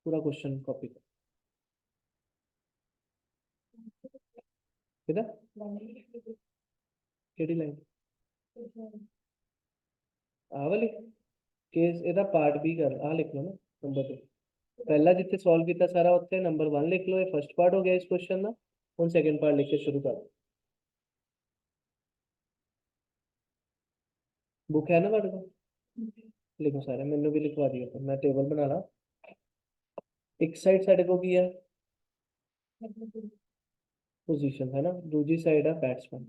Speaker 1: पूरा क्वेश्चन कॉपी करो। ठीक है, केड़ी लाइन आ वाली केस, ਇਹਦਾ पार्ट बी कर आ लिख लो ना नंबर 2। पहला जिथे सॉल्व किया सारा उत्थे नंबर 1 लिख लो, ये फर्स्ट पार्ट हो गया इस क्वेश्चन का। ਹੁਣ सेकंड पार्ट लिख के शुरू करो। बुक है ना ਤੁਹਾਡੇ ਕੋਲ? लिखो सारे, मैंने भी लिखवा दिया, तो मैं टेबल बना ला। एक साइड साढ़े को की है पोजीशन है ना, दूसरी साइड है batsman.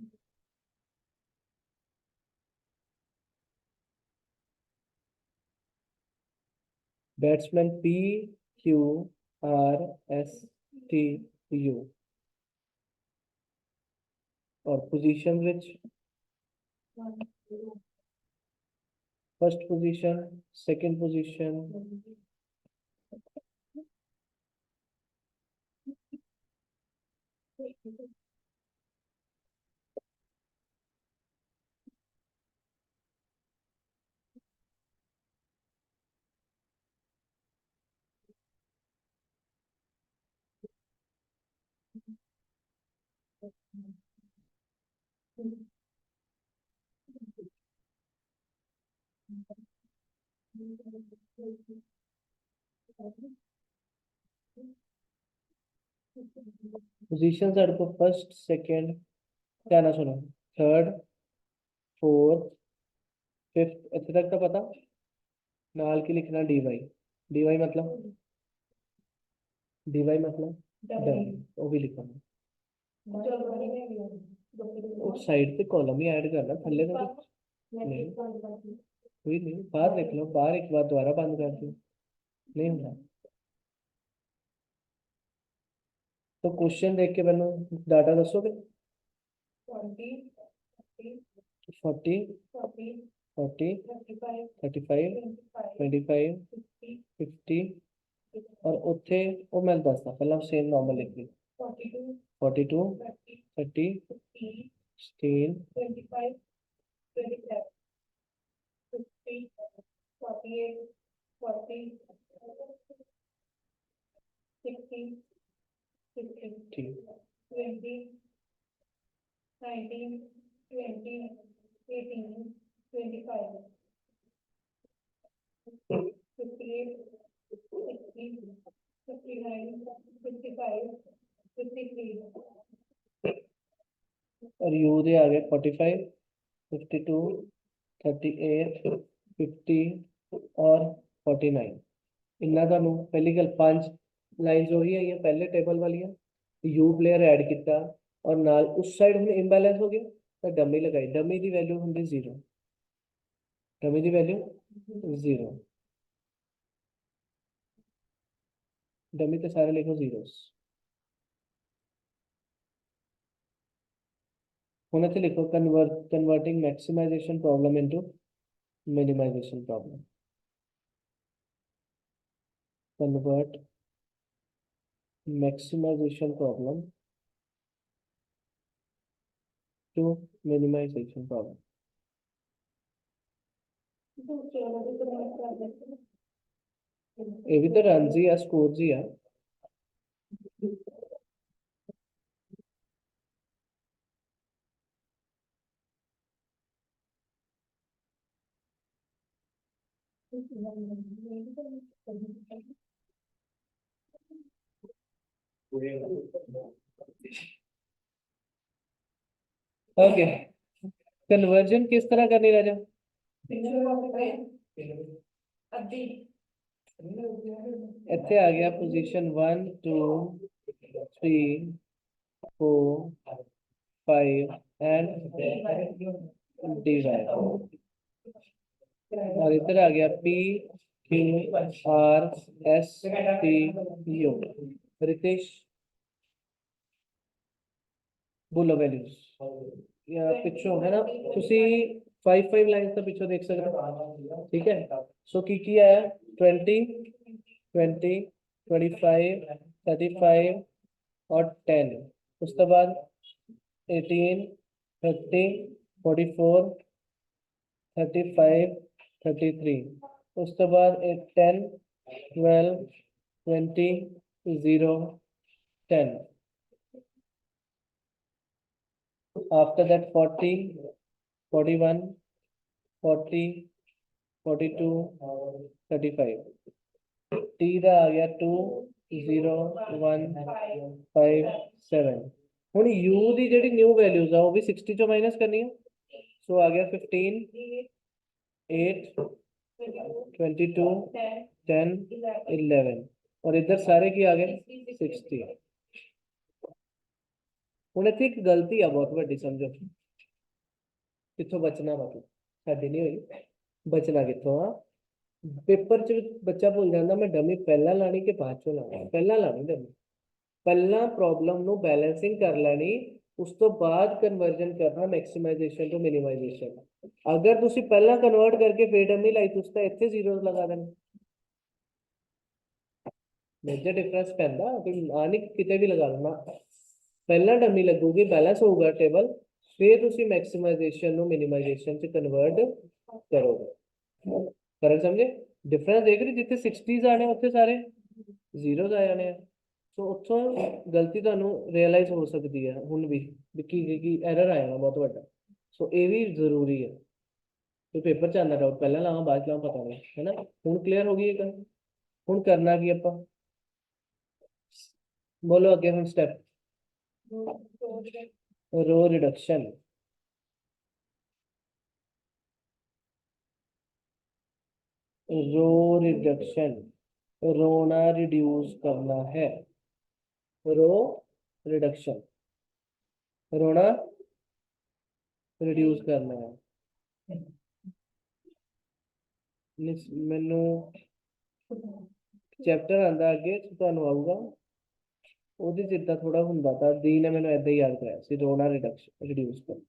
Speaker 1: Batsman P Q R S T U, और position which first position, second position, position साढ़े को फर्स्ट, सेकंड, क्या ना सुनो, थर्ड, फोर्थ, फिफ्थ, इतने तक तो पता। नाल की लिखना डी वाई, डी वाई मतलब, डी वाई मतलब डबल, वो भी लिखना। वो साइड पे कॉलम ही ऐड करना, थल्ले का नहीं, कोई नहीं, बाहर लिख लो, बाहर एक बार दोबारा बंद कर दो, नहीं होगा। तो क्वेश्चन देख के मैंने डाटा दसोगे। 40, 40, 35, 25, 50, और उत्थे वो मैं दसदा पहला सेम नॉर्मल लिख ली। 42 30 16 ठीक 58 और यू दे आ गए 45 52 38 50 और 49 इन्ना ਤੁਹਾਨੂੰ ਪਹਿਲੀ ਗੱਲ 5 ਲਾਈਨਸ ਉਹੀ ਆਈਆਂ ਪਹਿਲੇ ਟੇਬਲ ਵਾਲੀਆਂ ਯੂ ਪਲੇਅਰ ਐਡ ਕੀਤਾ ਔਰ ਨਾਲ ਉਸ ਸਾਈਡ ਹੁਣ ਇੰਬੈਲੈਂਸ ਹੋ ਗਿਆ ਤਾਂ ਡਮੀ ਲਗਾਈ ਡਮੀ ਦੀ ਵੈਲਿਊ ਹੁੰਦੀ 0 डमी की वैल्यू 0 डमी तो सारे लिखो जीरोस हुन इत्थे लिखो converting maximisation problem into minimisation problem convert maximisation problem to minimisation problem ये भी तो रन जी है स्कोर जी है ओके कन्वर्जन किस तरह करनी राजा इत्थे आ गया पोजीशन 1 2 3 4 5 एंड dy और इधर आ गया P Q R S T U Ritesh बोलो वैल्यूज या पिछो है ना तुसी 5 लाइंस तो पिछो देख सकते हो ठीक है सो की किया है 20 20 25 35 और 10 उसके बाद 18 30 44 35 33 उसके बाद 10 12 20 0 10 after that 40 41 40 42 35 T ਦਾ ਆ ਗਿਆ 2 0 1 5 7 ਹੁਣ U ਦੀ ਜਿਹੜੀ ਨਿਊ ਵੈਲਿਊਜ਼ ਆ ਉਹ ਵੀ 60 ਚੋਂ ਮਾਈਨਸ ਕਰਨੀ ਹੈ ਸੋ ਆ ਗਿਆ 15 8 22 10 11 और इधर सारे की आ गए 60 ਹੁਣ ਇੱਥੇ ਇੱਕ ਗਲਤੀ ਆ ਬਹੁਤ ਵੱਡੀ ਸਮਝੋ ਕਿੱਥੋਂ ਬਚਣਾ ਮਤਲਬ ਸਾਡੀ ਨਹੀਂ ਹੋਈ ਬਚਣਾ ਕਿੱਥੋਂ ਆ पेपर च बच्चा भूल जाता मैं डमी पहला लानी के बाद चो लानी पहला लानी डमी पहला प्रॉब्लम नु बैलेंसिंग कर लेनी उस तो बाद कन्वर्जन करना मैक्सिमाइजेशन टू मिनिमाइजेशन अगर तुसी पहला कन्वर्ट करके फिर डमी लाई तुस तां इत्थे जीरोस लगा देने मेजर डिफरेंस पैंदा कोई आनी किते भी लगा देना पहला डमी लगूगी बैलेंस होगा टेबल फिर तुसी मैक्सिमाइजेशन नु मिनिमाइजेशन च कन्वर्ट करोगे फर्क समझे डिफरेंस देख रही जिथे 60s आने उत्थे सारे जीरोस आ जाने सो उत्थों गलती ਤੁਹਾਨੂੰ रियलाइज हो सकती है हुन भी कि एरर आ जाना बहुत बड़ा सो ये भी जरूरी है तो पेपर च आना डाउट पहला लावा बाद लावा पता नहीं है ना हुन क्लियर हो गई है हुन करना की आपां बोलो अगे हुन step row reduction row reduction रोना रिड्यूस करना है रो रिडक्शन रोना रिड्यूस करना है मैनू चैप्टर आंदा अगे तुहानू आऊगा ਉਹਦੇ ਚ ਇਦਾਂ ਥੋੜਾ ਹੁੰਦਾ ਤਾਂ ਦੀ ਨੇ ਮੈਨੂੰ ਇਦਾਂ ਹੀ ਯਾਦ ਕਰਾਇਆ ਸੀ ਰੋਣਾ ਰਿਡਕਸ਼ਨ ਰਿਡਿਊਸ ਕਰ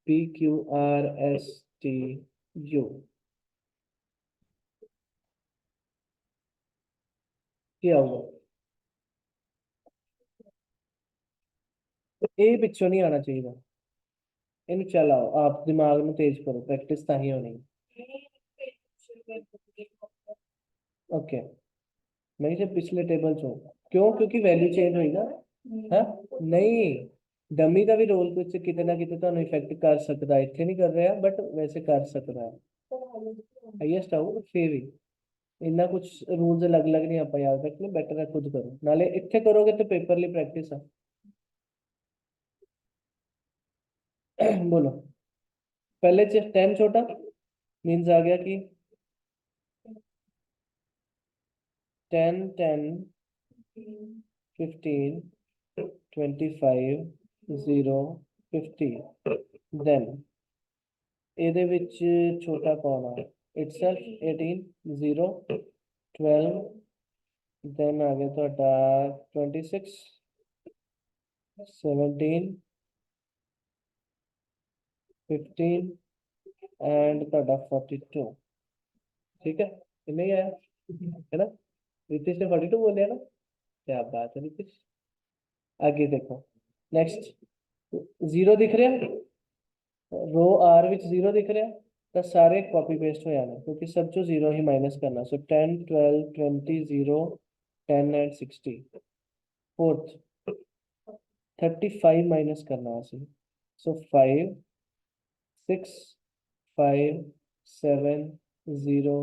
Speaker 1: P Q R S T U क्या होगा ਇਹ ਪਿੱਛੋਂ ਨਹੀਂ ਆਣਾ ਚਾਹੀਦਾ। ਇਹਨੂੰ ਚਲਾਓ, ਆਪ ਦਿਮਾਗ ਨੂੰ ਤੇਜ਼ ਕਰੋ, ਪ੍ਰੈਕਟਿਸ ਤਾਂ ਹੀ ਹੋਣੀ। ओके, मैं जब पिछले टेबल चो क्यों, क्योंकि वैल्यू चेंज हुई ना। हाँ, नहीं, डमी का भी रोल कुछ किते ना किते तो इफेक्ट कर सकता है, इतने नहीं कर रहा बट वैसे कर सकता है। हाईएस्ट आउ फिर भी इन्ना कुछ रूल्स अलग अलग नहीं आप याद रखने, बेटर है खुद करो, नाले इतने करोगे तो पेपरली प्रैक्टिस है। बोलो, पहले 10 छोटा मीन्स आ गया कि 10 10 15 25 0 50 then ਇਹਦੇ ਵਿੱਚ ਛੋਟਾ ਕੌਣ ਆ, itself 18 0 12 then ਆ ਗਿਆ ਤੁਹਾਡਾ 26 17 15 and ਤੁਹਾਡਾ 42। ठीक है, नहीं आया है ना, रितेश ने 42 बोले ना, क्या बात है रितेश। आगे देखो, नेक्स्ट 0 दिख रहा है, रो आर विच 0 दिख रहा है, तो सारे कॉपी पेस्ट हो जाने, क्योंकि सब जो 0 ही माइनस करना। सो 10 12 20 0 10 एंड 60। फोर्थ 35 माइनस करना है, सो 5 6 5 7 0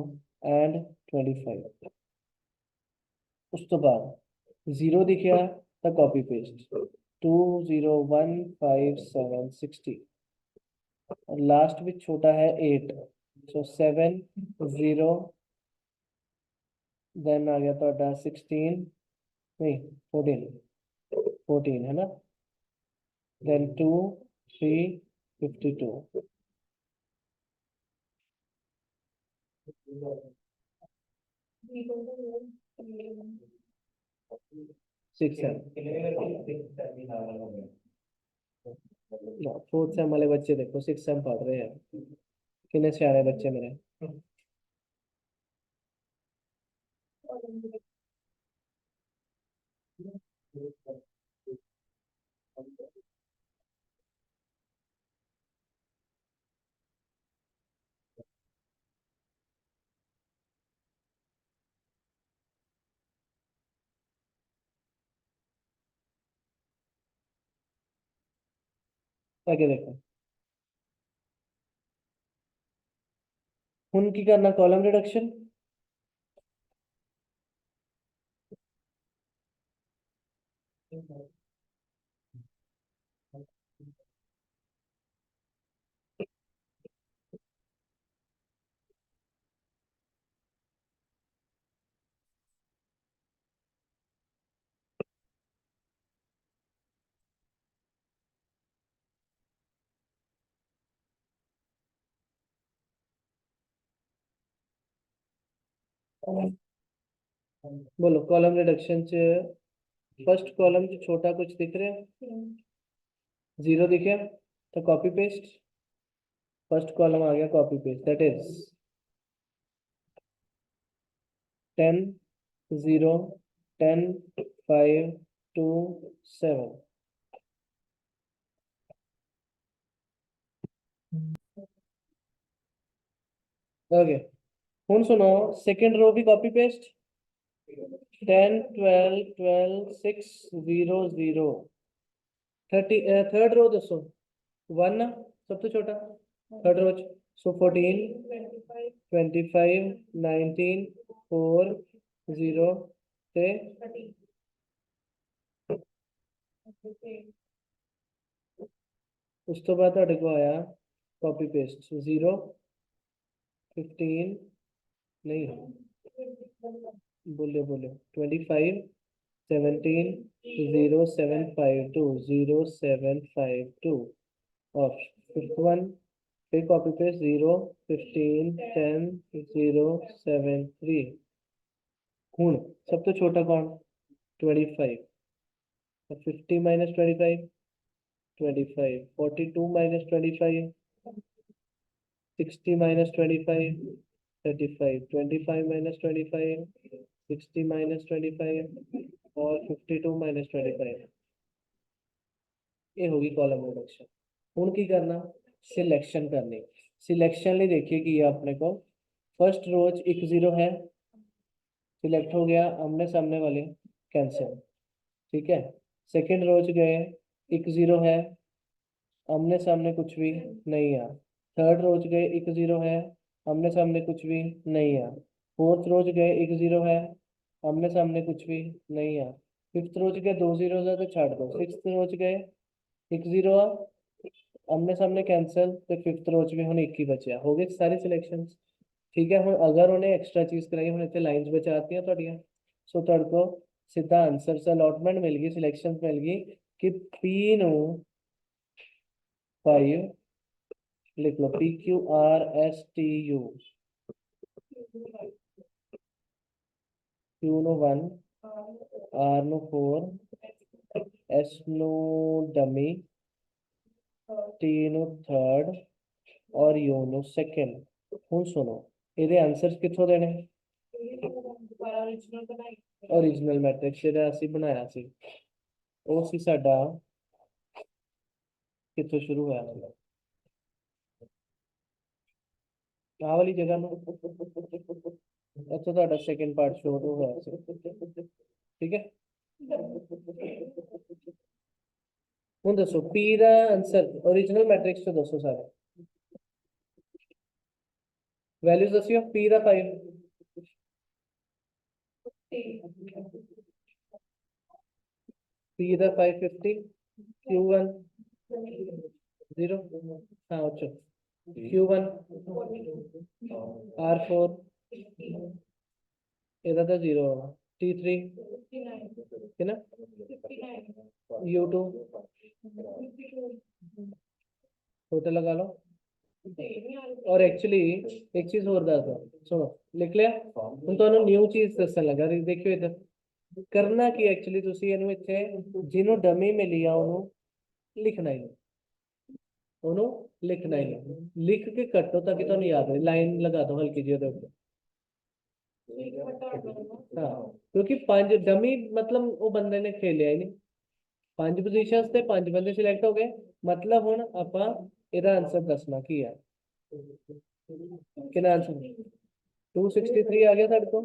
Speaker 1: एंड 25। उस तो बाद 0 दिखा तो कॉपी पेस्ट 2 0 1 5 7 60 और लास्ट भी छोटा है 8, सो 7 0 देन आ गया तो 16 नहीं 14 है ना, देन 2 3 52। 6 फोर्थ सेम वाले बच्चे देखो 6 सेम पढ़ रहे हैं, कितने सियाने बच्चे मेरे। आगे देखो, उनकी करना कॉलम रिडक्शन। बोलो कॉलम रिडक्शन च फर्स्ट कॉलम च छोटा कुछ दिख रहा है, 0 दिखे तो कॉपी पेस्ट, फर्स्ट कॉलम आ गया copy paste, that is 10 0 10 5 2 7। Okay, हुन सुनो सेकंड रो भी कॉपी पेस्ट 10 12 12 6 0 0 30। थर्ड रो दसो 1 ना सब तो छोटा, थर्ड रो सो 14 25 19 4 0 ते उस तो बाद ਤੁਹਾਡੇ को आया कॉपी पेस्ट 0 15 नहीं, बोले 25 17 0 7 5 2 0 7 5 2 और फिफ्थ वन फिर कॉपी पेस्ट 0 15 10 0 7 3। हूँ सब तो छोटा कौन, 25, 50 minus 25 25 42 minus 25 60 minus 25 35 25 minus 25 60 minus 25 और 52 माइनस 25। ये होगी कॉलम रिडक्शन। हुण की करना, सिलेक्शन करनी। सिलेक्शन ਲਈ देखिए कि अपने को फर्स्ट रो च 1 0 है, सिलेक्ट हो गया, आमने सामने वाले कैंसिल, ठीक है। सेकंड रो च गए, 1 0 है, आमने सामने कुछ भी नहीं है। थर्ड रो च गए, 1 0 है, आमने सामने कुछ भी नहीं है। फोर्थ रो च गए, 1 0 है, आमने सामने कुछ भी नहीं है। फिफ्थ रो च गए 2 0 है तो छाड़ दो। सिक्स्थ रो च गए 1 0 आ, आमने सामने कैंसल, तो फिफ्थ रो च भी हुण 1 ही बचा। हो गए सारी सिलेक्शन, ठीक है। हुण अगर उन्हें एक्स्ट्रा चीज कराई, हुण इत्थे लाइन्स बचाती तुहाडियां, सो तुहाडे को सीधा आंसर से अलॉटमेंट मिल गई, सिलेक्शन मिल गई कि पी नू 5 लिख लो, PQRSTU, Q no 1, R no 4, S no dummy, T no third और U नो सेकंड। हुण सुनो, ਇਹਦੇ आंसर्स कित्थों देने? ओरिजिनल मैट्रिक्स ਜਿਹੜਾ ਅਸੀਂ ਬਣਾਇਆ ਸੀ, ਉਹ ਸੀ ਸਾਡਾ कित्थों शुरू होया ਸੀ? ਆਹ ਵਾਲੀ ਜਗ੍ਹਾ ਨੂੰ, ਇੱਥੋਂ ਤੁਹਾਡਾ ਸੈਕੰਡ ਪਾर्ट ਸ਼ੁਰੂ ਹੋਇਆ ਸੀ, ठीक है। ਹੁਣ ਦੱਸੋ P ਦਾ ਆंसर ओरिजिनल मैट्रिक्स ਤੋਂ ਦੱਸੋ ਸਾਰੇ वैल्यूज दसियो। P ਦਾ 5, P ਦਾ 550, Q1 0, हाँ अच्छा, Q1 R4 ਇਹਦਾ ਤਾਂ 0 ਹੋगा, T3 है ना, U2 टोटल लगा लो। और एक्चुअली एक चीज और दस दो, सुनो लिख लिया। ਹੁਣ ਤੁਹਾਨੂੰ ਨਿਊ ਚੀਜ਼ ਦੱਸਣ ਲੱਗਾ, ਦੇਖਿਓ ਇੱਧਰ ਕਰਨਾ ਕੀ ਐਕਚੁਅਲੀ ਤੁਸੀਂ ਇਹਨੂੰ ਇੱਥੇ ਜਿਹਨੂੰ ਡਮੀ ਮਿਲੀ ਆ ਉਹਨੂੰ ਲਿਖਣਾ ਹੀ ਨਹੀਂ, ਉਹਨੂੰ ਲਿਖਣਾ ਹੀ ਨਹੀਂ, ਲਿਖ ਕੇ ਕੱਟੋ ਤਾਂ ਕਿ ਤੁਹਾਨੂੰ ਯਾਦ ਰਹੇ। ਲਾਈਨ ਲਗਾ ਦਿਓ ਹਲਕੀ ਜਿਹੀ ਉਹਦੇ ਉੱਤੇ, हाँ क्योंकि 5 डमी मतलब वो बंदे ने खेलिया ही नहीं, 5 पोजीशंस ते 5 बंदे सिलेक्ट हो गए, मतलब हुण आपां ਇਹਦਾ आंसर दसना की है। कितना आंसर 263 आ गया साढ़े को।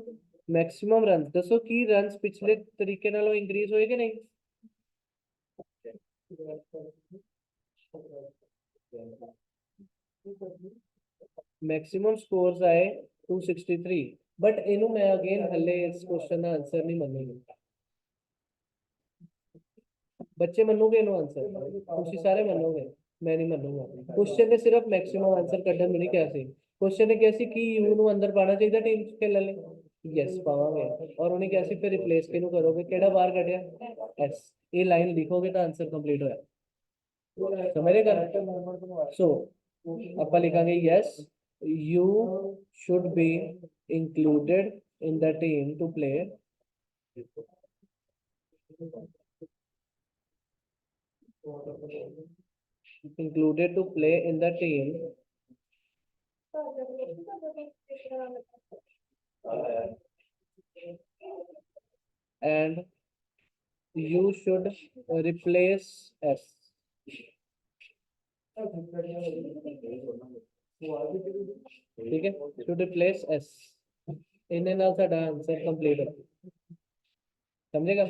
Speaker 1: मैक्सिमम रन दसो की रन पिछले तरीके नालों इंक्रीज होए कि नहीं? मैक्सिमम स्कोर्स आए 263, बट इनू मैं अगेन हले इस क्वेश्चन का आंसर नहीं मनूंगी। बच्चे मनोगे इनू आंसर, तुसी सारे मनोगे, मैं नहीं मनूंगा। क्वेश्चन ने सिर्फ मैक्सिमम आंसर कढ़न नहीं कहा सी, क्वेश्चन ने कहा सी कि यू नु अंदर पाना चाहिए टीम च खेलने लिए, यस पावांगे। और उन्हें कहा सी फिर रिप्लेस किनू करोगे, केड़ा बाहर कढ़िया एस, ये लाइन लिखोगे तो आंसर कंप्लीट होया। समझे कर? सो आप लिखांगे yes you should be included in the team to play included to play in the team and you should replace S, ठीक है, should replace S। इन्हें नाल साडा आंसर कंप्लीट है, समझेगा?